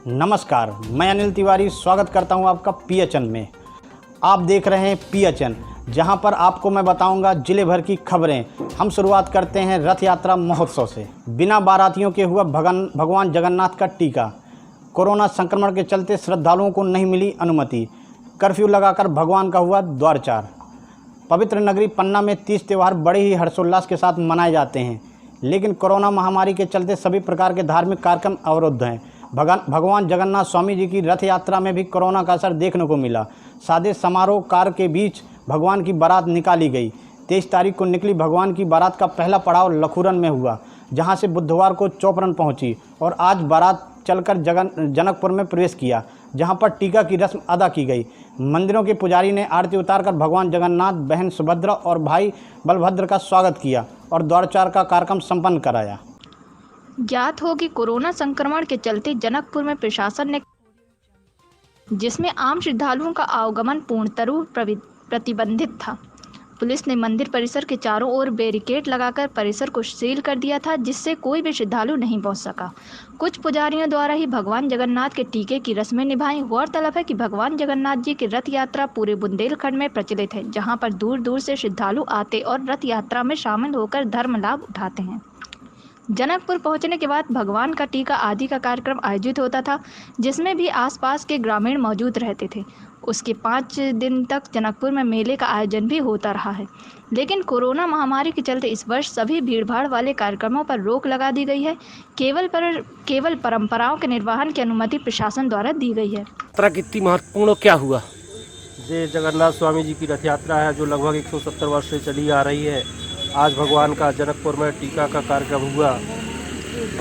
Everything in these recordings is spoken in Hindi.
नमस्कार, मैं अनिल तिवारी स्वागत करता हूं आपका पीएचएन में। आप देख रहे हैं पीएचएन, जहां पर आपको मैं बताऊंगा जिले भर की खबरें। हम शुरुआत करते हैं रथ यात्रा महोत्सव से। बिना बारातियों के हुआ भगवान जगन्नाथ का टीका। कोरोना संक्रमण के चलते श्रद्धालुओं को नहीं मिली अनुमति। कर्फ्यू लगाकर भगवान का हुआ द्वारचार। पवित्र नगरी पन्ना में 30 त्यौहार बड़े ही हर्षोल्लास के साथ मनाए जाते हैं, लेकिन कोरोना महामारी के चलते सभी प्रकार के धार्मिक कार्यक्रम अवरुद्ध हैं। भगवान जगन्नाथ स्वामी जी की रथ यात्रा में भी कोरोना का असर देखने को मिला। सादे समारोह कार के बीच भगवान की बारात निकाली गई। 23 तारीख को निकली भगवान की बारात का पहला पड़ाव लखुरन में हुआ, जहां से बुधवार को चौपरन पहुंची और आज बारात चलकर जनकपुर में प्रवेश किया, जहां पर टीका की रस्म अदा की गई। मंदिरों के पुजारी ने आरती उतारकर भगवान जगन्नाथ, बहन सुभद्रा और भाई बलभद्र का स्वागत किया और द्वारचार का कार्यक्रम संपन्न कराया। ज्ञात हो कि कोरोना संक्रमण के चलते जनकपुर में प्रशासन ने, जिसमें आम श्रद्धालुओं का आवागमन पूर्णतः प्रतिबंधित था। पुलिस ने मंदिर परिसर के चारों ओर बैरिकेड लगाकर परिसर को सील कर दिया था, जिससे कोई भी श्रद्धालु नहीं पहुंच सका। कुछ पुजारियों द्वारा ही भगवान जगन्नाथ के टीके की रस्में निभाई। गौरतलब है कि भगवान जगन्नाथ जी की रथ यात्रा पूरे बुंदेलखंड में प्रचलित है, जहां पर दूर दूर से श्रद्धालु आते और रथ यात्रा में शामिल होकर धर्म लाभ उठाते हैं। जनकपुर पहुंचने के बाद भगवान का टीका आदि का कार्यक्रम आयोजित होता था, जिसमें भी आसपास के ग्रामीण मौजूद रहते थे। उसके 5 दिन तक जनकपुर में मेले का आयोजन भी होता रहा है, लेकिन कोरोना महामारी के चलते इस वर्ष सभी भीड़भाड़ वाले कार्यक्रमों पर रोक लगा दी गई है। केवल परंपराओं के निर्वहन की अनुमति प्रशासन द्वारा दी गई है। यात्रा कितनी महत्वपूर्ण क्या हुआ? ये जगन्नाथ स्वामी जी की रथ यात्रा है, जो लगभग 170 वर्ष से चली आ रही है। आज भगवान का जनकपुर में टीका का कार्यक्रम हुआ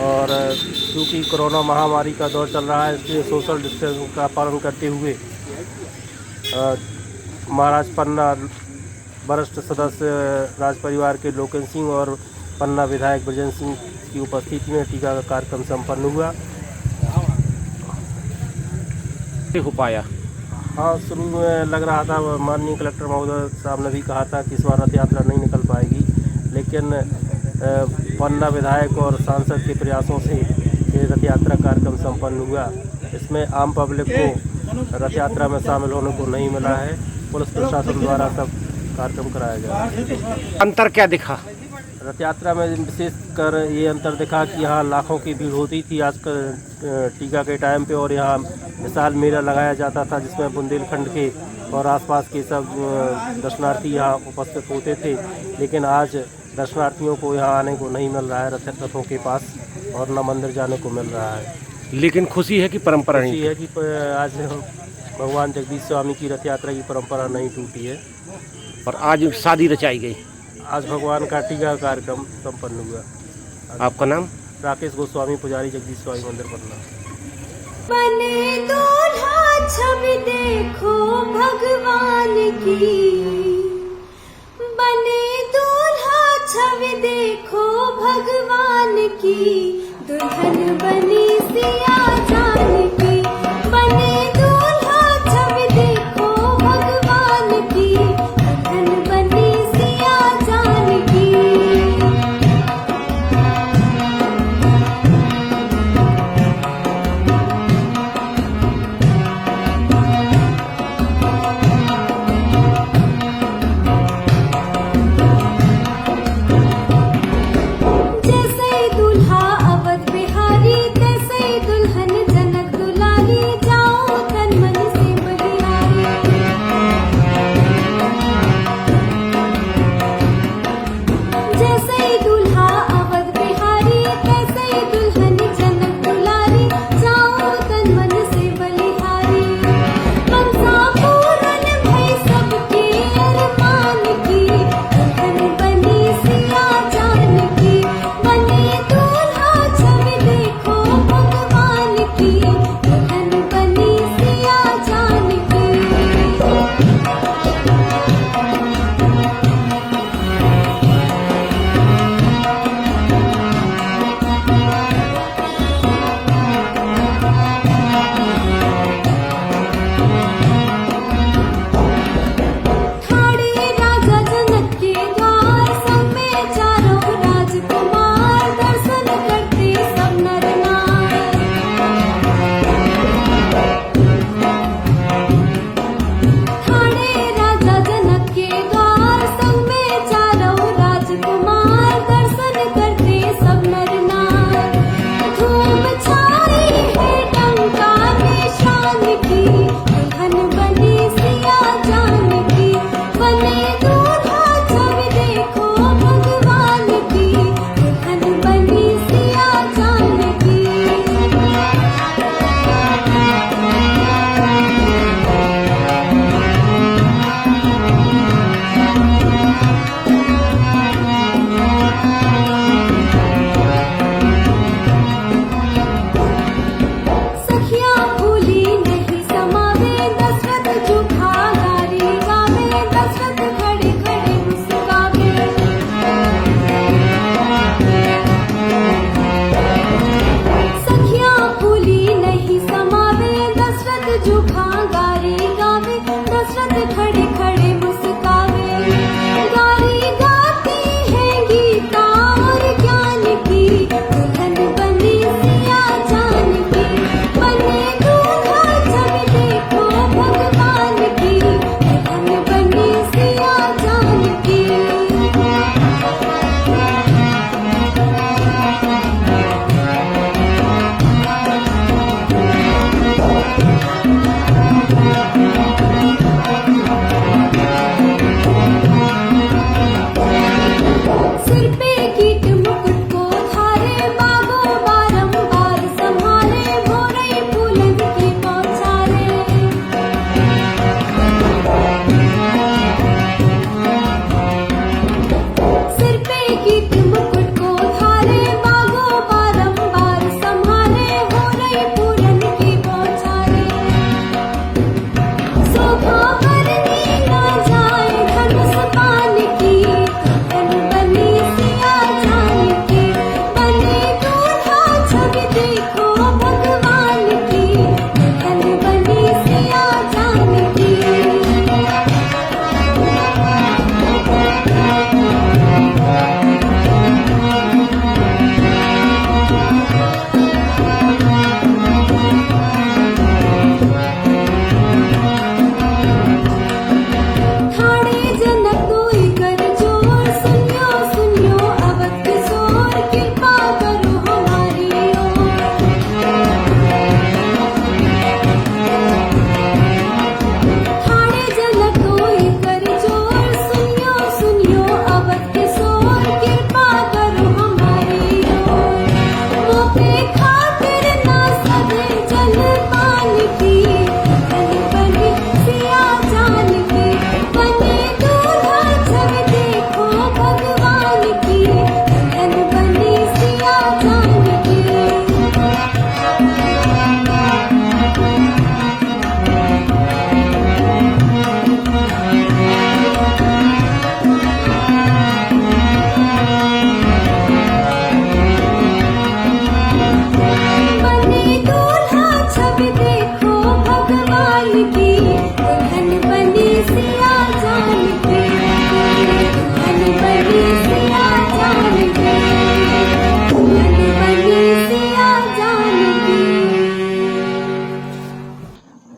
और क्योंकि कोरोना महामारी का दौर चल रहा है, इसलिए सोशल डिस्टेंस का पालन करते हुए महाराज पन्ना वरिष्ठ सदस्य राज परिवार के लोकेन सिंह और पन्ना विधायक ब्रजेंद्र सिंह की उपस्थिति में टीका का कार्यक्रम संपन्न हुआ। हो पाया? हाँ, शुरू में लग रहा था, माननीय कलेक्टर महोदय साहब ने भी कहा था कि इस बार रथ यात्रा नहीं निकल पाएगी, लेकिन पन्ना विधायक और सांसद के प्रयासों से ये रथ यात्रा कार्यक्रम संपन्न हुआ। इसमें आम पब्लिक को रथ यात्रा में शामिल होने को नहीं मिला है। पुलिस प्रशासन द्वारा सब कार्यक्रम कराया गया। अंतर क्या दिखा? रथ यात्रा में विशेषकर ये अंतर दिखा कि यहाँ लाखों की भीड़ होती थी आजकल टीका के टाइम पे, और यहाँ विशाल मेला लगाया जाता था, जिसमें बुंदेलखंड के और आसपास के सब दर्शनार्थी यहाँ उपस्थित होते थे। लेकिन आज दर्शनार्थियों को यहाँ आने को नहीं मिल रहा है रथों के पास, और न मंदिर जाने को मिल रहा है। लेकिन खुशी है कि परंपरा खुशी है कि आज भगवान जगदीश स्वामी की रथ यात्रा की परंपरा नहीं टूटी है और आज शादी रचाई गई। आज भगवान का टीका कार्यक्रम संपन्न हुआ। आपका नाम? राकेश गोस्वामी, पुजारी, जगदीश स्वामी मंदिर, पन्ना। बने दूल्हा छवि देखो भगवान की, बने दूल्हा छवि देखो भगवान की, दुल्हन बनी सिया जान की। बने दूल्हा छवि देखो भगवान की, दुल्हन बनी सिया जान की। जैसे दुल्हा अवध बिहारी, तैसे दुल्हन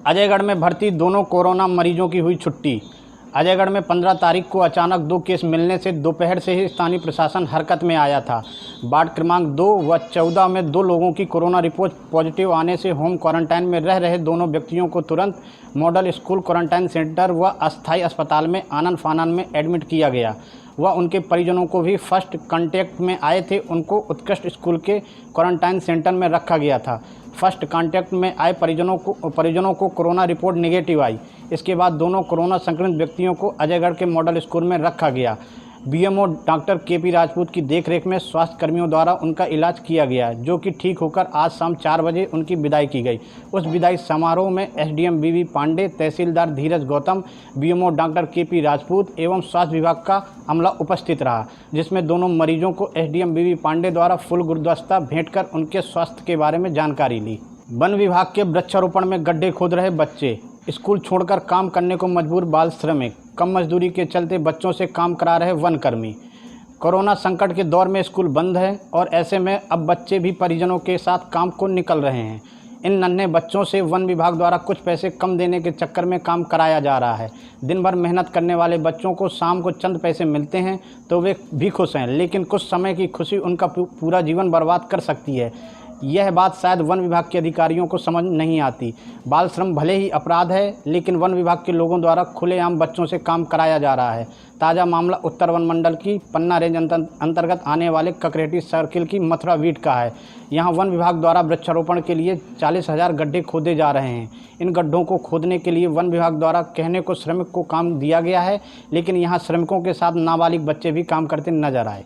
अजयगढ़ में भर्ती दोनों कोरोना मरीजों की हुई छुट्टी। अजयगढ़ में 15 तारीख को अचानक 2 केस मिलने से दोपहर से ही स्थानीय प्रशासन हरकत में आया था। वार्ड क्रमांक 2 व 14 में 2 लोगों की कोरोना रिपोर्ट पॉजिटिव आने से होम क्वारंटाइन में रह रहे दोनों व्यक्तियों को तुरंत मॉडल स्कूल क्वारंटाइन सेंटर व अस्थायी अस्पताल में आनन फानन में एडमिट किया गया व उनके परिजनों को भी फर्स्ट कांटेक्ट में आए थे उनको उत्कृष्ट स्कूल के क्वारंटाइन सेंटर में रखा गया था। फर्स्ट कांटेक्ट में आए परिजनों को कोरोना रिपोर्ट नेगेटिव आई। इसके बाद दोनों कोरोना संक्रमित व्यक्तियों को अजयगढ़ के मॉडल स्कूल में रखा गया। बीएमओ डॉक्टर केपी राजपूत की देखरेख में स्वास्थ्य कर्मियों द्वारा उनका इलाज किया गया, जो कि ठीक होकर आज शाम 4 बजे उनकी विदाई की गई। उस विदाई समारोह में एसडीएम बीवी पांडे, तहसीलदार Dheeraj Gautam, BMO doctor KP Rajput एवं स्वास्थ्य विभाग का अमला उपस्थित रहा, जिसमें दोनों मरीजों को एसडीएम बीवी पांडे द्वारा फूल गुलदस्ता भेंट कर उनके स्वास्थ्य के बारे में जानकारी ली। वन विभाग के वृक्षारोपण में गड्ढे खोद रहे बच्चे, स्कूल छोड़कर काम करने को मजबूर बाल श्रमिक, कम मजदूरी के चलते बच्चों से काम करा रहे वनकर्मी। कोरोना संकट के दौर में स्कूल बंद है और ऐसे में अब बच्चे भी परिजनों के साथ काम को निकल रहे हैं। इन नन्हे बच्चों से वन विभाग द्वारा कुछ पैसे कम देने के चक्कर में काम कराया जा रहा है। दिन भर मेहनत करने वाले बच्चों को शाम को चंद पैसे मिलते हैं तो वे भी खुश हैं, लेकिन कुछ समय की खुशी उनका पूरा जीवन बर्बाद कर सकती है। यह बात शायद वन विभाग के अधिकारियों को समझ नहीं आती। बाल श्रम भले ही अपराध है, लेकिन वन विभाग के लोगों द्वारा खुलेआम बच्चों से काम कराया जा रहा है। ताज़ा मामला उत्तर वन मंडल की पन्ना रेंज अंतर्गत आने वाले ककरेटी सर्किल की मथुरा वीट का है। यहाँ वन विभाग द्वारा वृक्षारोपण के लिए 40,000 गड्ढे खोदे जा रहे हैं। इन गड्ढों को खोदने के लिए वन विभाग द्वारा कहने को श्रमिक को काम दिया गया है, लेकिन यहाँ श्रमिकों के साथ नाबालिग बच्चे भी काम करते नजर आए।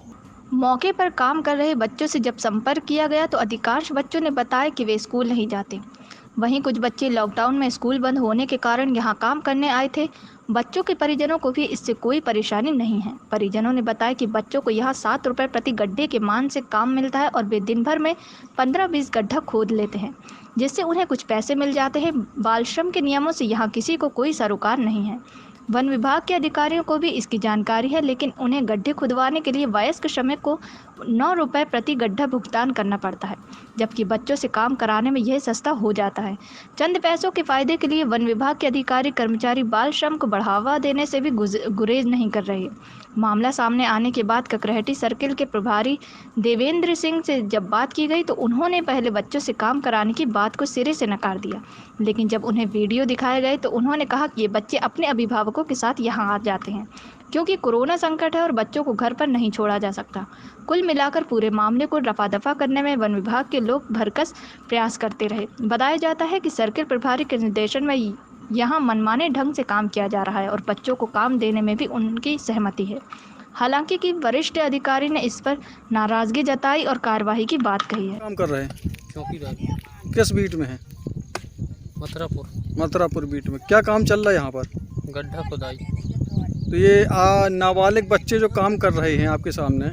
मौके पर काम कर रहे बच्चों से जब संपर्क किया गया तो अधिकांश बच्चों ने बताया कि वे स्कूल नहीं जाते। वहीं कुछ बच्चे लॉकडाउन में स्कूल बंद होने के कारण यहां काम करने आए थे। बच्चों के परिजनों को भी इससे कोई परेशानी नहीं है। परिजनों ने बताया कि बच्चों को यहां 7 रुपये प्रति गड्ढे के मान से काम मिलता है और वे दिन भर में 15-20 गड्ढा खोद लेते हैं, जिससे उन्हें कुछ पैसे मिल जाते हैं। बाल श्रम के नियमों से यहाँ किसी को कोई सरोकार नहीं है। वन विभाग के अधिकारियों को भी इसकी जानकारी है, लेकिन उन्हें गड्ढे खुदवाने के लिए वयस्क श्रमिक को 9 रुपये प्रति गड्ढा भुगतान करना पड़ता है, जबकि बच्चों से काम कराने में यह सस्ता हो जाता है। चंद पैसों के फायदे के लिए वन विभाग के अधिकारी कर्मचारी बाल श्रम को बढ़ावा देने से भी गुरेज नहीं कर रहे। मामला सामने आने के बाद ककरेहटी सर्किल के प्रभारी देवेंद्र सिंह से जब बात की गई तो उन्होंने पहले बच्चों से काम कराने की बात को सिरे से नकार दिया, लेकिन जब उन्हें वीडियो दिखाए गए तो उन्होंने कहा कि ये बच्चे अपने अभिभावकों के साथ यहाँ आ जाते हैं, क्योंकि कोरोना संकट है और बच्चों को घर पर नहीं छोड़ा जा सकता। कुल मिलाकर पूरे मामले को रफा दफा करने में वन विभाग के लोग भरकस प्रयास करते रहे। बताया जाता है कि सर्किल प्रभारी के निर्देशन में यहाँ मनमाने ढंग से काम किया जा रहा है और बच्चों को काम देने में भी उनकी सहमति है। हालांकि कि वरिष्ठ अधिकारी ने इस पर नाराजगी जताई और कार्यवाही की बात कही है। काम कर रहे हैं चौकीदार किस बीट में है? मथुरापुर बीट में। क्या काम चल रहा है यहाँ पर? गड्ढा खुदाई। तो ये नाबालिग बच्चे जो काम कर रहे हैं आपके सामने,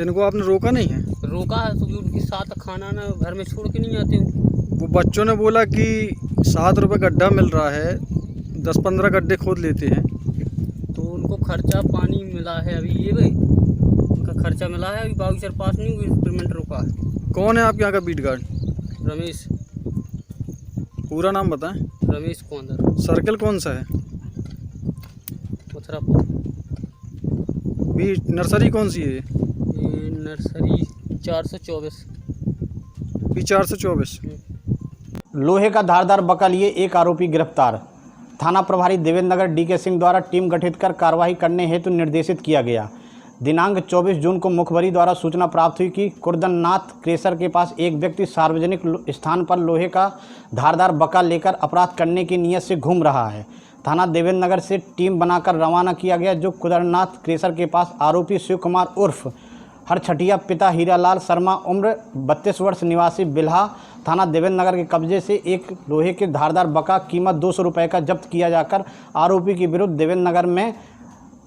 इनको आपने रोका नहीं है? रोका है तो भी उनके साथ खाना ना घर में छोड़ के नहीं आते हूँ। वो बच्चों ने बोला कि 7 रुपये गड्ढा मिल रहा है, 10-15 गड्ढे खोद लेते हैं। तो उनको खर्चा पानी मिला है, अभी ये भाई उनका खर्चा मिला है, अभी बागीचर पास नहीं हुई, पेमेंट रुका है। कौन है आपके यहाँ का बीट गार्ड? रमेश। पूरा नाम बताएं। रमेश कौंदर। सर्किल कौन सा है? मथुरापुर। बीट नर्सरी कौन सी है? ये नर्सरी 424। बी 424। लोहे का धारदार बका लिए एक आरोपी गिरफ्तार। थाना प्रभारी देवेंद्र नगर डीके सिंह द्वारा टीम गठित कर कार्रवाई करने हेतु निर्देशित किया गया। दिनांक 24 जून को मुखबरी द्वारा सूचना प्राप्त हुई कि कुर्दननाथ क्रेशर के पास एक व्यक्ति सार्वजनिक स्थान पर लोहे का धारदार बका लेकर अपराध करने की नीयत से घूम रहा है। थाना देवेंद्र नगर से टीम बनाकर रवाना किया गया, जो कुर्दननाथ क्रेशर के पास आरोपी शिव कुमार उर्फ हरछटिया पिता हीरालाल शर्मा उम्र 32 वर्ष निवासी बिल्हा थाना देवेंद्र नगर के कब्जे से एक लोहे के धारदार बका कीमत 200 रुपये का जब्त किया जाकर आरोपी के विरुद्ध देवेंद्र नगर में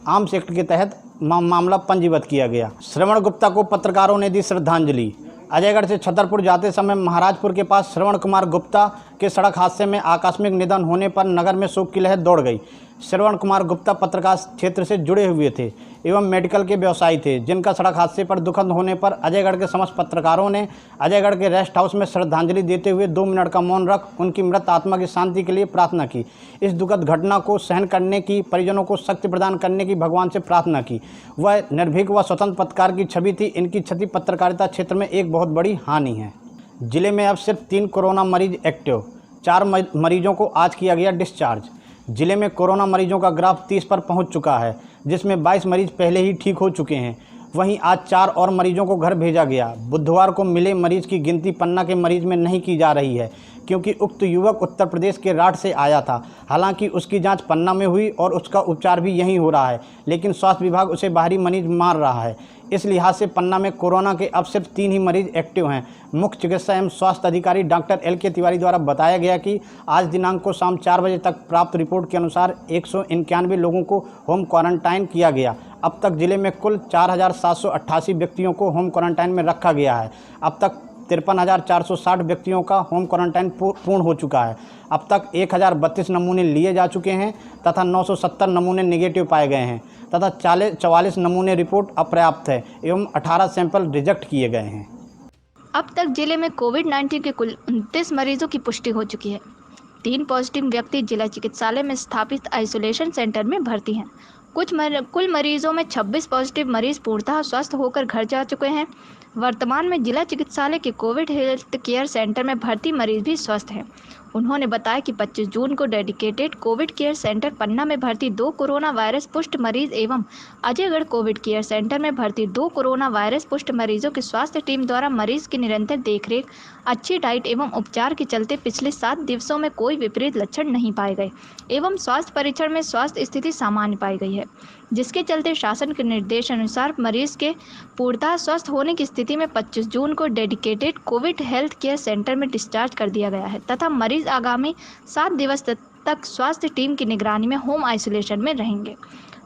आर्म्स एक्ट के तहत मामला पंजीबद्ध किया गया। श्रवण गुप्ता को पत्रकारों ने दी श्रद्धांजलि। अजयगढ़ से छतरपुर जाते समय महाराजपुर के पास श्रवण कुमार गुप्ता के सड़क हादसे में आकस्मिक निधन होने पर नगर में शोक की लहर दौड़ गई। श्रवण कुमार गुप्ता पत्रकार क्षेत्र से जुड़े हुए थे एवं मेडिकल के व्यवसायी थे, जिनका सड़क हादसे पर दुखद होने पर अजयगढ़ के समस्त पत्रकारों ने अजयगढ़ के रेस्ट हाउस में श्रद्धांजलि देते हुए 2 मिनट का मौन रख उनकी मृत आत्मा की शांति के लिए प्रार्थना की। इस दुखद घटना को सहन करने की, परिजनों को शक्ति प्रदान करने की भगवान से प्रार्थना की। वह निर्भीक व स्वतंत्र पत्रकार की छवि थी। इनकी क्षति पत्रकारिता क्षेत्र में एक बहुत बड़ी हानि है। जिले में अब सिर्फ 3 कोरोना मरीज एक्टिव, 4 मरीजों को आज किया गया डिस्चार्ज। जिले में कोरोना मरीजों का ग्राफ 30 पर पहुंच चुका है, जिसमें 22 मरीज पहले ही ठीक हो चुके हैं। वहीं आज 4 और मरीजों को घर भेजा गया। बुधवार को मिले मरीज की गिनती पन्ना के मरीज में नहीं की जा रही है, क्योंकि उक्त युवक उत्तर प्रदेश के राठ से आया था। हालांकि उसकी जांच पन्ना में हुई और उसका उपचार भी यहीं हो रहा है, लेकिन स्वास्थ्य विभाग उसे बाहरी मरीज मान रहा है। इस लिहाज से पन्ना में कोरोना के अब सिर्फ 3 ही मरीज एक्टिव हैं। मुख्य चिकित्सा एवं स्वास्थ्य अधिकारी डॉक्टर LK तिवारी द्वारा बताया गया कि आज दिनांक को शाम 4 बजे तक प्राप्त रिपोर्ट के अनुसार 191 लोगों को होम क्वारंटाइन किया गया। अब तक जिले में कुल 4788 व्यक्तियों को होम क्वारंटाइन में रखा गया है। अब तक 53,460 व्यक्तियों का होम क्वारंटाइन पूर्ण हो चुका है। अब तक 1032 नमूने लिए जा चुके हैं तथा 970 नमूने निगेटिव पाए गए हैं तथा 44 नमूने रिपोर्ट अपर्याप्त है एवं 18 सैंपल रिजेक्ट किए गए हैं। अब तक जिले में कोविड-19 के कुल 29 मरीजों की पुष्टि हो चुकी है। 3 पॉजिटिव व्यक्ति जिला चिकित्सालय में स्थापित आइसोलेशन सेंटर में भर्ती हैं। कुल मरीजों में 26 पॉजिटिव मरीज पूर्णतः स्वस्थ होकर घर जा चुके हैं। वर्तमान में जिला चिकित्सालय के कोविड हेल्थ केयर सेंटर में भर्ती मरीज भी स्वस्थ हैं। उन्होंने बताया कि 25 जून को डेडिकेटेड कोविड केयर सेंटर पन्ना में भर्ती 2 कोरोना वायरस पुष्ट मरीज एवं अजयगढ़ कोविड केयर सेंटर में भर्ती 2 कोरोना वायरस पुष्ट मरीजों की स्वास्थ्य टीम द्वारा मरीज की निरंतर देखरेख, अच्छी डाइट एवं उपचार के चलते पिछले 7 दिवसों में कोई विपरीत लक्षण नहीं पाए गए एवं स्वास्थ्य परीक्षण में स्वास्थ्य स्थिति सामान्य पाई गई है, जिसके चलते शासन के निर्देश अनुसार मरीज के पूर्णतः स्वस्थ होने की स्थिति में 25 जून को dedicated Covid health care centre में डिस्चार्ज कर दिया गया है तथा मरीज आगामी 7 दिवस तक स्वास्थ्य टीम की निगरानी में होम आइसोलेशन में रहेंगे।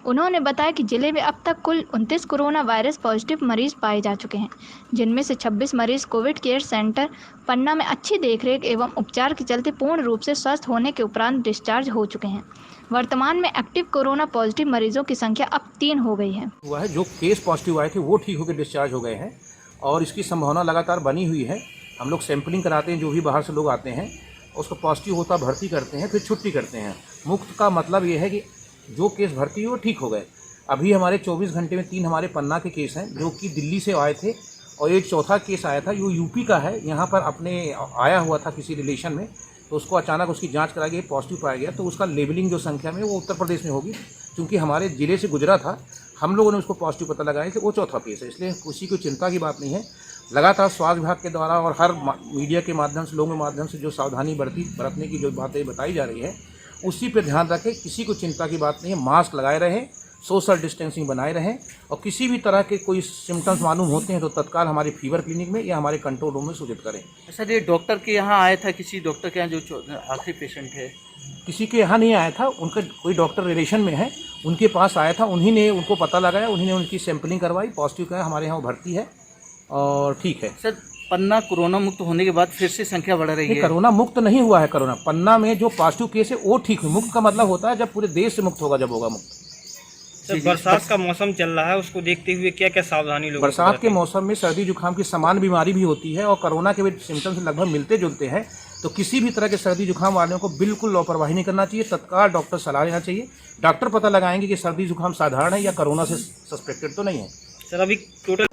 उन्होंने बताया कि जिले में अब तक कुल 29 कोरोना वायरस पॉजिटिव मरीज पाए जा चुके हैं, जिनमें से 26 मरीज कोविड केयर सेंटर पन्ना में अच्छी देखरेख एवं उपचार के चलते पूर्ण रूप से स्वस्थ होने के उपरांत डिस्चार्ज हो चुके हैं। वर्तमान में एक्टिव कोरोना पॉजिटिव मरीजों की संख्या अब 3 हो गई है। हुआ है, जो केस पॉजिटिव आए थे वो ठीक होकर डिस्चार्ज हो गए हैं और इसकी संभावना लगातार बनी हुई है। हम लोग सैंपलिंग कराते हैं, जो भी बाहर से लोग आते हैं उसको पॉजिटिव होता भर्ती करते हैं, फिर छुट्टी करते हैं। मुक्त का मतलब ये है कि जो केस भर्ती हुए वो ठीक हो गए। अभी हमारे 24 घंटे में 3 हमारे पन्ना के केस हैं जो कि दिल्ली से आए थे और एक चौथा केस आया था जो यूपी का है, यहाँ पर अपने आया हुआ था किसी रिलेशन में, तो उसको अचानक उसकी जांच कराई गई, पॉजिटिव पाया गया। तो उसका लेबलिंग जो संख्या में वो उत्तर प्रदेश में होगी, क्योंकि हमारे ज़िले से गुजरा था, हम लोगों ने उसको पॉजिटिव पता लगाया कि वो चौथा केस है। इसलिए किसी को चिंता की बात नहीं है। लगातार स्वास्थ्य विभाग के द्वारा और हर मीडिया के माध्यम से, लोगों के माध्यम से जो सावधानी बरतने की जो बातें बताई जा रही है उसी पर ध्यान रखें। किसी को चिंता की बात नहीं है। मास्क लगाए रहें, सोशल डिस्टेंसिंग बनाए रहें और किसी भी तरह के कोई सिम्टम्स मालूम होते हैं तो तत्काल हमारे फीवर क्लिनिक में या हमारे कंट्रोल रूम में सूचित करें। सर, ये डॉक्टर के यहाँ आया था, किसी डॉक्टर के यहाँ जो आखिरी पेशेंट है? किसी के यहाँ नहीं आया था, उनका कोई डॉक्टर रिलेशन में है, उनके पास आया था, उन्हीं ने उनको पता लगाया, उन्हीं ने उनकी सैंपलिंग करवाई, पॉजिटिव का हमारे यहाँ भर्ती है और ठीक है। सर, पन्ना कोरोना मुक्त होने के बाद फिर से संख्या बढ़ रही है? कोरोना मुक्त नहीं हुआ है। कोरोना पन्ना में जो पॉजिटिव केस है वो ठीक है। मुक्त का मतलब होता है जब पूरे देश से मुक्त होगा, जब होगा मुक्त। सर, बरसात का मौसम चल रहा है, उसको देखते हुए क्या क्या सावधानी लोग? बरसात के मौसम में सर्दी जुकाम की समान बीमारी भी होती है और कोरोना के भी सिम्टम्स लगभग मिलते जुलते हैं, तो किसी भी तरह के सर्दी जुकाम वालों को बिल्कुल लापरवाही नहीं करना चाहिए। तत्काल डॉक्टर सलाह लेना चाहिए। डॉक्टर पता लगाएंगे कि सर्दी जुकाम साधारण है या कोरोना से सस्पेक्टेड तो नहीं है। सर, अभी टोटल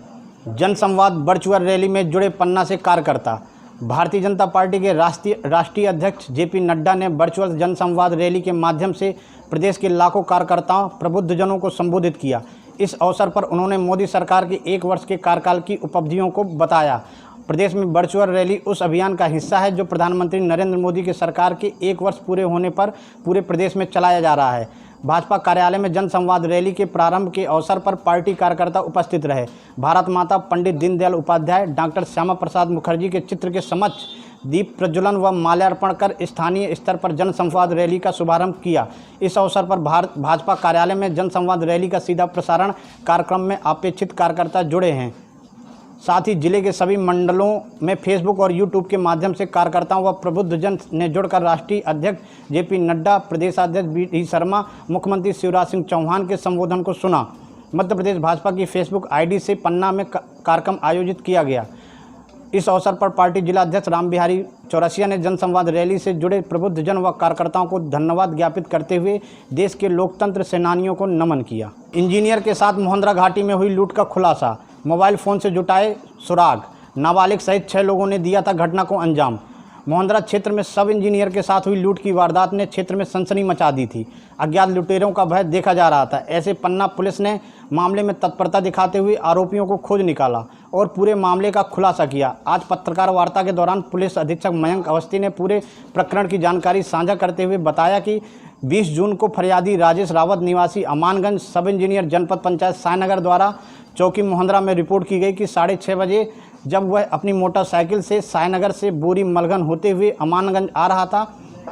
जनसंवाद वर्चुअल रैली में जुड़े पन्ना से कार्यकर्ता। भारतीय जनता पार्टी के राष्ट्रीय अध्यक्ष JP नड्डा ने वर्चुअल जनसंवाद रैली के माध्यम से प्रदेश के लाखों कार्यकर्ताओं, प्रबुद्धजनों को संबोधित किया। इस अवसर पर उन्होंने मोदी सरकार के 1 वर्ष के कार्यकाल की उपलब्धियों को बताया। प्रदेश में वर्चुअल रैली उस अभियान का हिस्सा है जो प्रधानमंत्री नरेंद्र मोदी की सरकार के 1 वर्ष पूरे होने पर पूरे प्रदेश में चलाया जा रहा है। भाजपा कार्यालय में जनसंवाद रैली के प्रारंभ के अवसर पर पार्टी कार्यकर्ता उपस्थित रहे। भारत माता, पंडित दीनदयाल उपाध्याय, डॉक्टर श्यामा प्रसाद मुखर्जी के चित्र के समक्ष दीप प्रज्वलन व माल्यार्पण कर स्थानीय स्तर पर जनसंवाद रैली का शुभारंभ किया। इस अवसर पर भाजपा कार्यालय में जनसंवाद रैली का सीधा प्रसारण कार्यक्रम में अपेक्षित कार्यकर्ता जुड़े हैं। साथ ही जिले के सभी मंडलों में फेसबुक और यूट्यूब के माध्यम से कार्यकर्ताओं व प्रबुद्धजन ने जुड़कर राष्ट्रीय अध्यक्ष जेपी नड्डा, प्रदेशाध्यक्ष बी शर्मा, मुख्यमंत्री शिवराज सिंह चौहान के संबोधन को सुना। मध्य प्रदेश भाजपा की फेसबुक आईडी से पन्ना में कार्यक्रम आयोजित किया गया। इस अवसर पर पार्टी जिला अध्यक्ष रामबिहारी चौरसिया ने जनसंवाद रैली से जुड़े प्रबुद्धजन व कार्यकर्ताओं को धन्यवाद ज्ञापित करते हुए देश के लोकतंत्र सेनानियों को नमन किया। इंजीनियर के साथ मोहंद्रा घाटी में हुई लूट का खुलासा, मोबाइल फ़ोन से जुटाए सुराग, नाबालिग सहित 6 लोगों ने दिया था घटना को अंजाम। मोहंद्रा क्षेत्र में सब इंजीनियर के साथ हुई लूट की वारदात ने क्षेत्र में सनसनी मचा दी थी। अज्ञात लुटेरों का भय देखा जा रहा था। ऐसे पन्ना पुलिस ने मामले में तत्परता दिखाते हुए आरोपियों को खोज निकाला और पूरे मामले का खुलासा किया। आज पत्रकार वार्ता के दौरान पुलिस अधीक्षक मयंक अवस्थी ने पूरे प्रकरण की जानकारी साझा करते हुए बताया कि 20 जून को फरियादी राजेश रावत निवासी अमानगंज सब इंजीनियर जनपद पंचायत सायनगर द्वारा चौकी मोहंद्रा में रिपोर्ट की गई कि 6:30 बजे जब वह अपनी मोटरसाइकिल से सायनगर से बोरी मलगन होते हुए अमानगंज आ रहा था,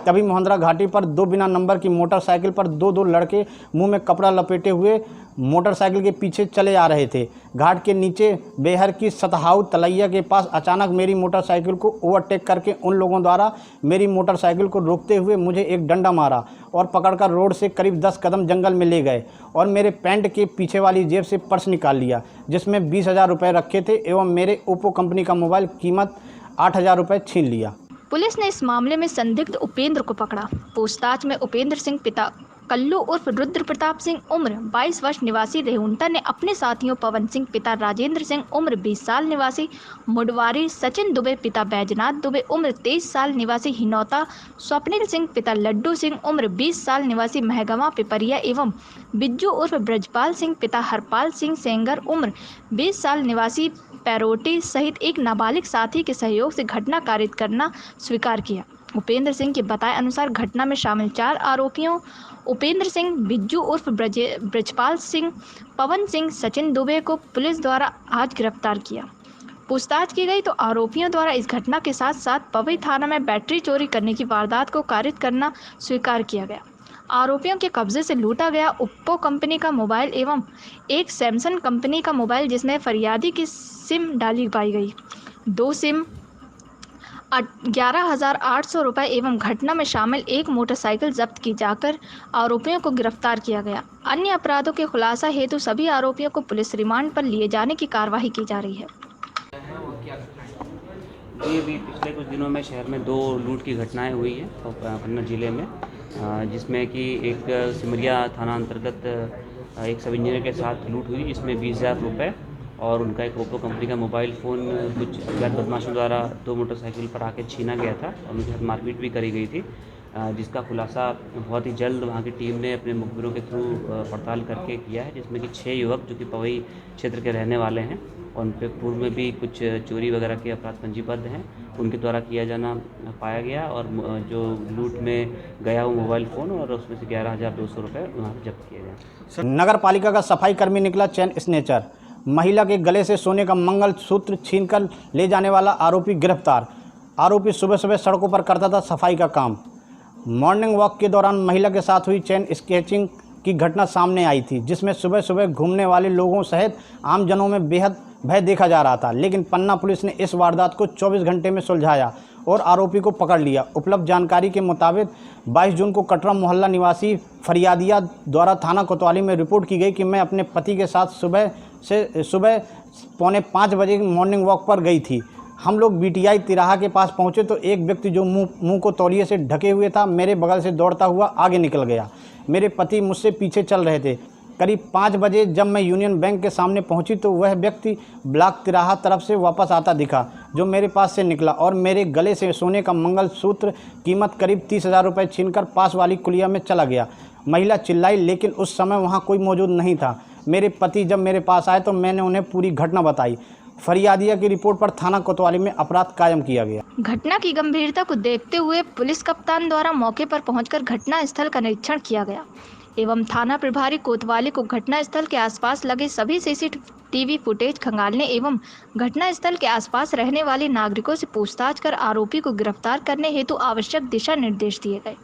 तभी मोहंद्रा घाटी पर 2 बिना नंबर की मोटरसाइकिल पर 2 लड़के मुंह में कपड़ा लपेटे हुए मोटरसाइकिल के पीछे चले आ रहे थे। घाट के नीचे बेहर की सतहाऊ तलैया के पास अचानक मेरी मोटरसाइकिल को ओवरटेक करके उन लोगों द्वारा मेरी मोटरसाइकिल को रोकते हुए मुझे एक डंडा मारा और पकड़कर रोड से करीब 10 कदम जंगल में ले गए और मेरे पैंट के पीछे वाली जेब से पर्स निकाल लिया जिसमें 20,000 रुपये रखे थे एवं मेरे ओप्पो कंपनी का मोबाइल कीमत 8,000 रुपये छीन लिया। पुलिस ने इस मामले में संदिग्ध उपेंद्र को पकड़ा। पूछताछ में उपेंद्र सिंह पिता कल्लू उर्फ रुद्र प्रताप सिंह उम्र 22 वर्ष निवासी रेहुंटा ने अपने साथियों पवन सिंह पिता राजेंद्र सिंह उम्र 20 साल निवासी मुडवारी, सचिन दुबे पिता बैजनाथ दुबे उम्र 23 साल निवासी हिनौता, स्वप्निल सिंह पिता लड्डू सिंह उम्र 20 साल निवासी महगमा पिपरिया एवं बिज्जू उर्फ ब्रजपाल सिंह पिता हरपाल सिंह सेंगर उम्र 20 साल निवासी पैरोटी सहित एक नाबालिग साथी के सहयोग से घटना कारित करना स्वीकार किया। उपेंद्र सिंह के बताए अनुसार घटना में शामिल 4 आरोपियों उपेंद्र सिंह, बिज्जू उर्फ ब्रजपाल सिंह, पवन सिंह, सचिन दुबे को पुलिस द्वारा आज गिरफ्तार किया। पूछताछ की गई तो आरोपियों द्वारा इस घटना के साथ साथ पवई थाना में बैटरी चोरी करने की वारदात को कारित करना स्वीकार किया गया। आरोपियों के कब्जे से लूटा गया ओप्पो कंपनी का मोबाइल एवं एक सैमसंग कंपनी का मोबाइल जिसमें फरियादी की सिम डाली पाई गई, 2 सिम 11,800 रुपये एवं घटना में शामिल एक मोटरसाइकिल जब्त की जाकर आरोपियों को गिरफ्तार किया गया। अन्य अपराधों के खुलासा हेतु सभी आरोपियों को पुलिस रिमांड पर लिए जाने की कार्यवाही की जा रही है। ये भी पिछले कुछ दिनों में शहर में 2 लूट की घटनाएं हुई है पन्ना जिले में, जिसमें कि एक सिमरिया थाना अंतर्गत एक सब इंजीनियर के साथ लूट हुई जिसमें 20,000 रुपये और उनका एक ओप्पो कंपनी का मोबाइल फ़ोन कुछ अज्ञात बदमाशों द्वारा 2 मोटरसाइकिल पर आके छीना गया था और उनके साथ मारपीट भी करी गई थी, जिसका खुलासा बहुत ही जल्द वहाँ की टीम ने अपने मुखबिरों के थ्रू पड़ताल करके किया है, जिसमें कि 6 युवक जो कि पवई क्षेत्र के रहने वाले हैं और उन पर पूर्व में भी कुछ चोरी वगैरह के अपराध पंजीबद्ध हैं, उनके द्वारा किया जाना पाया गया और जो लूट में गया वो मोबाइल फ़ोन और उसमें से 11,200 रुपये वहाँ पर जब्त किए गए। नगर पालिका का सफाई कर्मी निकला चैन स्नेचर। महिला के गले से सोने का मंगलसूत्र छीनकर ले जाने वाला आरोपी गिरफ्तार। आरोपी सुबह सुबह सड़कों पर करता था सफाई का काम। मॉर्निंग वॉक के दौरान महिला के साथ हुई चेन स्केचिंग की घटना सामने आई थी, जिसमें सुबह सुबह घूमने वाले लोगों सहित आमजनों में बेहद भय देखा जा रहा था। लेकिन पन्ना पुलिस ने इस वारदात को 24 घंटे में सुलझाया और आरोपी को पकड़ लिया। उपलब्ध जानकारी के मुताबिक 22 जून को कटरा मोहल्ला निवासी फरियादिया द्वारा थाना कोतवाली में रिपोर्ट की गई कि मैं अपने पति के साथ सुबह 4:45 बजे मॉर्निंग वॉक पर गई थी। हम लोग बीटीआई तिराहा के पास पहुंचे तो एक व्यक्ति जो मुंह को तौलिए से ढके हुए था मेरे बगल से दौड़ता हुआ आगे निकल गया। मेरे पति मुझसे पीछे चल रहे थे। करीब 5 बजे जब मैं यूनियन बैंक के सामने पहुंची तो वह व्यक्ति ब्लॉक तिराहा तरफ से वापस आता दिखा, जो मेरे पास से निकला और मेरे गले से सोने का मंगलसूत्र कीमत करीब 30,000 रुपये छीनकर पास वाली कुलिया में चला गया। महिला चिल्लाई, लेकिन उस समय वहां कोई मौजूद नहीं था। मेरे पति जब मेरे पास आए तो मैंने उन्हें पूरी घटना बताई। फरियादिया की रिपोर्ट पर थाना कोतवाली में अपराध कायम किया गया। घटना की गंभीरता को देखते हुए पुलिस कप्तान द्वारा मौके पर पहुंचकर घटना स्थल का निरीक्षण किया गया एवं थाना प्रभारी कोतवाली को घटना स्थल के आसपास लगे सभी सीसीटीवी फुटेज खंगालने एवं घटना स्थल के आसपास रहने वाले नागरिकों से पूछताछ कर आरोपी को गिरफ्तार करने हेतु आवश्यक दिशा निर्देश दिए गए।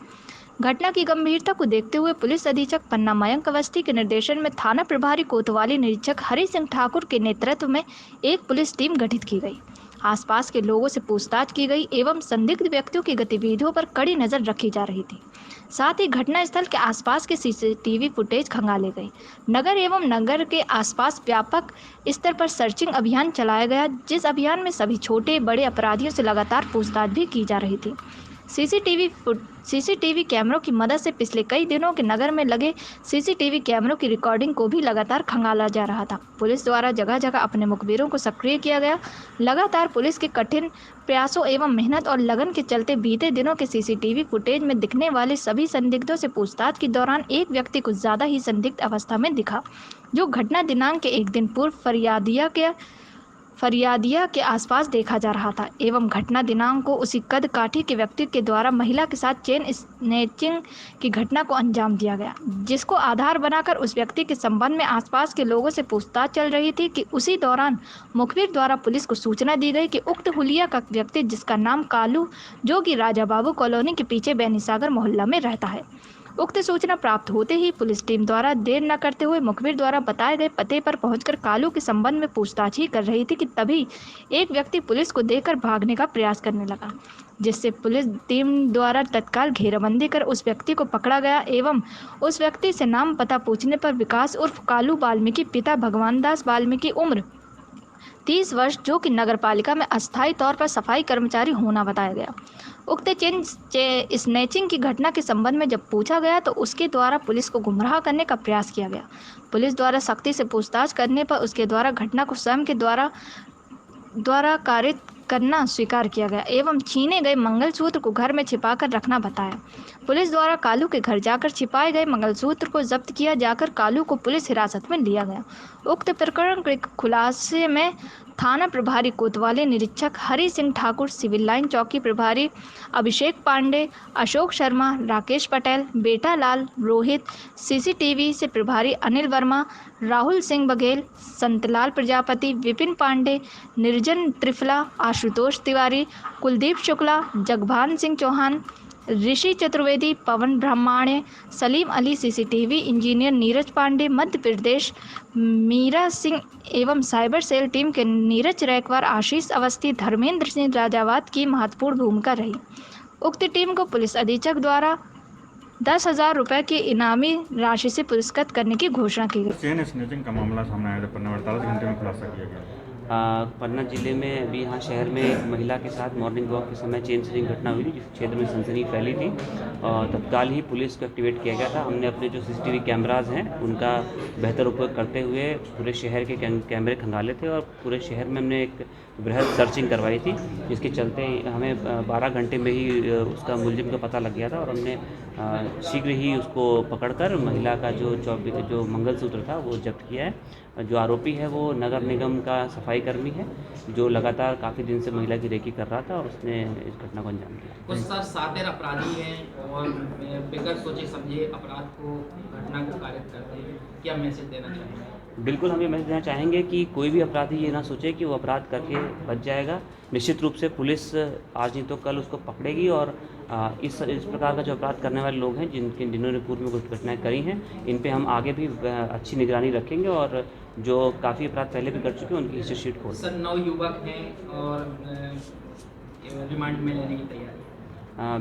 घटना की गंभीरता को देखते हुए पुलिस अधीक्षक पन्ना मयंक अवस्थी के निर्देशन में थाना प्रभारी कोतवाली निरीक्षक हरि सिंह ठाकुर के नेतृत्व में एक पुलिस टीम गठित की गई। आसपास के लोगों से पूछताछ की गई एवं संदिग्ध व्यक्तियों की गतिविधियों पर कड़ी नजर रखी जा रही थी। साथ ही घटनास्थल के आसपास के सीसीटीवी फुटेज खंगाले गए। नगर एवं नगर के आसपास व्यापक स्तर पर सर्चिंग अभियान चलाया गया, जिस अभियान में सभी छोटे बड़े अपराधियों से लगातार पूछताछ भी की जा रही थी। सीसीटीवी कैमरों की मदद से पिछले कई दिनों के नगर में लगे सीसीटीवी कैमरों की रिकॉर्डिंग को भी लगातार खंगाला जा रहा था। पुलिस द्वारा जगह जगह अपने मुखबिरों को सक्रिय किया गया। लगातार पुलिस के कठिन प्रयासों एवं मेहनत और लगन के चलते बीते दिनों के सीसीटीवी फुटेज में दिखने वाले सभी संदिग्धों से पूछताछ के दौरान एक व्यक्ति कुछ ज़्यादा ही संदिग्ध अवस्था में दिखा, जो घटना दिनांक के एक दिन पूर्व फरियादिया के आसपास देखा जा रहा था एवं घटना दिनांक को उसी कद काठी के व्यक्ति के द्वारा महिला के साथ चेन स्नैचिंग की घटना को अंजाम दिया गया, जिसको आधार बनाकर उस व्यक्ति के संबंध में आसपास के लोगों से पूछताछ चल रही थी कि उसी दौरान मुखबिर द्वारा पुलिस को सूचना दी गई कि उक्त हुलिया का व्यक्ति, जिसका नाम कालू, जो कि राजा बाबू कॉलोनी के पीछे बैनीसागर मोहल्ला में रहता है। उक्त सूचना प्राप्त होते ही पुलिस टीम द्वारा देर न करते हुए मुखबिर द्वारा बताए गए पते पर पहुंचकर कालू के संबंध में पूछताछ ही कर रही थी कि तभी एक व्यक्ति पुलिस को देखकर भागने का प्रयास करने लगा, जिससे पुलिस टीम द्वारा तत्काल घेराबंदी कर उस व्यक्ति को पकड़ा गया एवं उस व्यक्ति से नाम पता पूछने पर विकास उर्फ कालू वाल्मीकि, पिता भगवान दास वाल्मीकि, उम्र 30 वर्ष, जो कि नगर पालिका में अस्थायी तौर पर सफाई कर्मचारी होना बताया गया। उक्त चेन स्नैचिंग की घटना के संबंध में जब पूछा गया तो उसके द्वारा पुलिस को गुमराह करने का प्रयास किया गया। पुलिस द्वारा सख्ती से पूछताछ करने पर उसके द्वारा घटना को स्वयं के द्वारा कारित करना स्वीकार किया गया एवं छीने गए मंगलसूत्र को घर में छिपाकर रखना बताया। पुलिस द्वारा कालू के घर जाकर छिपाए गए मंगलसूत्र को जब्त किया जाकर कालू को पुलिस हिरासत में लिया गया। उक्त प्रकरण के खुलासे में थाना प्रभारी कोतवाली निरीक्षक हरि सिंह ठाकुर, सिविल लाइन चौकी प्रभारी अभिषेक पांडे, अशोक शर्मा, राकेश पटेल, बेटा लाल, रोहित, सीसीटीवी से प्रभारी अनिल वर्मा, राहुल सिंह बघेल, संतलाल प्रजापति, विपिन पांडे, निर्जन त्रिफला, आशुतोष तिवारी, कुलदीप शुक्ला, जगभान सिंह चौहान, ऋषि चतुर्वेदी, पवन ब्रह्माण्य, सलीम अली, सीसीटीवी इंजीनियर नीरज पांडे, मध्य प्रदेश मीरा सिंह एवं साइबर सेल टीम के नीरज रैकवार, आशीष अवस्थी, धर्मेंद्र सिंह राजावत की महत्वपूर्ण भूमिका रही। उक्त टीम को पुलिस अधीक्षक द्वारा 10,000 रुपये की इनामी राशि से पुरस्कृत करने की घोषणा की गई। चेन स्नैचिंग का मामला सामने आया, पन्ना 48 घंटे में खुलासा किया गया। पन्ना जिले में अभी यहाँ शहर में एक महिला के साथ मॉर्निंग वॉक के समय चेन स्नैचिंग घटना हुई थी, जिस क्षेत्र में सनसनी फैली थी और तत्काल ही पुलिस को एक्टिवेट किया गया था। हमने अपने जो सीसीटीवी कैमराज हैं उनका बेहतर उपयोग करते हुए पूरे शहर के कैमरे खंगाले थे और पूरे शहर में हमने एक बृहद सर्चिंग करवाई थी, जिसके चलते हमें 12 घंटे में ही उसका मुलजिम का पता लग गया था और हमने शीघ्र ही उसको पकड़कर महिला का जो मंगलसूत्र था वो जब्त किया है। जो आरोपी है वो नगर निगम का सफाई कर्मी है, जो लगातार काफ़ी दिन से महिला की रेकी कर रहा था और उसने इस घटना को अंजाम दिया। कुछ सर सातिर अपराधी हैं और बिगड़ सोचे समझे अपराध को, घटना को कारित करते हैं, क्या मैसेज देना चाहेंगे? बिल्कुल, हम ये मैसेज देना चाहेंगे कि कोई भी अपराधी ये ना सोचे कि वो अपराध करके बच जाएगा। निश्चित रूप से पुलिस आज नहीं तो कल उसको पकड़ेगी और इस प्रकार का जो अपराध करने वाले लोग हैं जिन्होंने पूर्व में कुछ घटनाएं करी हैं, इन पे हम आगे भी अच्छी निगरानी रखेंगे और जो काफ़ी अपराध पहले भी कर चुके हैं उनकी हिस्ट्री शीट खोल। सर 9 युवक हैं और रिमांड में लेने की तैयारी?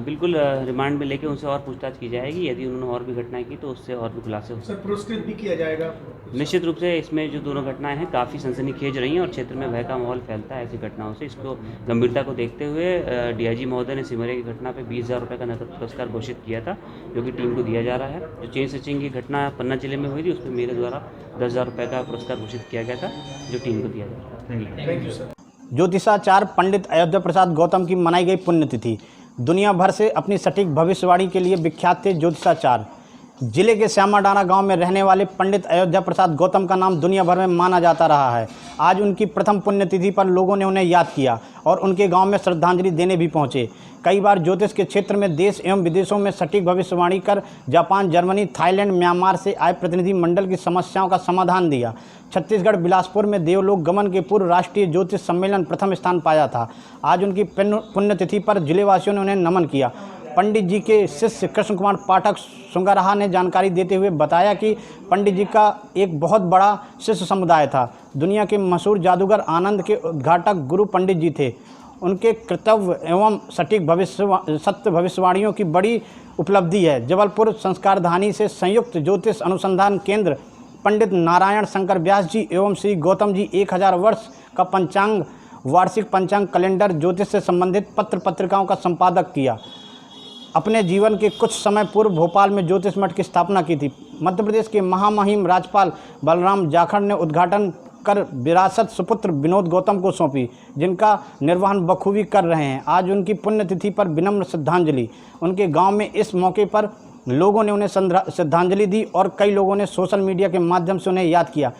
बिल्कुल, रिमांड में लेके उनसे और पूछताछ की जाएगी। यदि उन्होंने और भी घटनाएं की तो उससे और भी खुलासे हो। सर पुरस्कृत भी किया जाएगा? निश्चित रूप से इसमें जो दोनों घटनाएं हैं काफ़ी सनसनीखेज रही हैं और क्षेत्र में भय का माहौल फैलता है ऐसी घटनाओं से। इसको गंभीरता को देखते हुए डीआईजी महोदय ने सिमरिया की घटना पे 20,000 रुपये का नकद पुरस्कार घोषित किया था, जो कि टीम को दिया जा रहा है। जो चेन स्नैचिंग की घटना पन्ना जिले में हुई थी उसमें मेरे द्वारा 10,000 रुपये का पुरस्कार घोषित किया गया था, जो टीम को दिया जा रहा है। Thank you sir. ज्योतिषाचार्य पंडित अयोध्या प्रसाद गौतम की मनाई गई पुण्यतिथि। दुनिया भर से अपनी सटीक भविष्यवाणी के लिए विख्यात थे ज्योतिषाचार्य। जिले के श्यामाडाना गांव में रहने वाले पंडित अयोध्या प्रसाद गौतम का नाम दुनिया भर में माना जाता रहा है। आज उनकी प्रथम पुण्यतिथि पर लोगों ने उन्हें याद किया और उनके गांव में श्रद्धांजलि देने भी पहुंचे। कई बार ज्योतिष के क्षेत्र में देश एवं विदेशों में सटीक भविष्यवाणी कर जापान, जर्मनी, थाईलैंड, म्यांमार से आए प्रतिनिधि मंडल की समस्याओं का समाधान दिया। छत्तीसगढ़ बिलासपुर में देवलोक गमन के पूर्व राष्ट्रीय ज्योतिष सम्मेलन प्रथम स्थान पाया था। आज उनकी पुण्यतिथि पर जिलेवासियों ने उन्हें नमन किया। पंडित जी के शिष्य कृष्ण कुमार पाठक सुंगरहा ने जानकारी देते हुए बताया कि पंडित जी का एक बहुत बड़ा शिष्य समुदाय था। दुनिया के मशहूर जादूगर आनंद के उद्घाटक गुरु पंडित जी थे। उनके कर्तव्य एवं सटीक सत्य भविष्यवाणियों की बड़ी उपलब्धि है। जबलपुर संस्कारधानी से संयुक्त ज्योतिष अनुसंधान केंद्र पंडित नारायण शंकर व्यास जी एवं श्री गौतम जी 1000 वर्ष का पंचांग, वार्षिक पंचांग, कैलेंडर, ज्योतिष से संबंधित पत्र पत्रिकाओं का संपादक किया। अपने जीवन के कुछ समय पूर्व भोपाल में ज्योतिष मठ की स्थापना की थी। मध्य प्रदेश के महामहिम राज्यपाल बलराम जाखड़ ने उद्घाटन कर विरासत सुपुत्र विनोद गौतम को सौंपी, जिनका निर्वहन बखूबी कर रहे हैं। आज उनकी पुण्यतिथि पर विनम्र श्रद्धांजलि। उनके गांव में इस मौके पर लोगों ने उन्हें श्रद्धांजलि दी और कई लोगों ने सोशल मीडिया के माध्यम से उन्हें याद किया।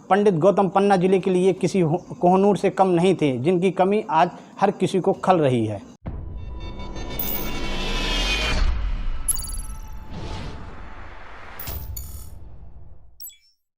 पंडित गौतम पन्ना जिले के लिए किसी कोहनूर से कम नहीं थे, जिनकी कमी आज हर किसी को खल रही है।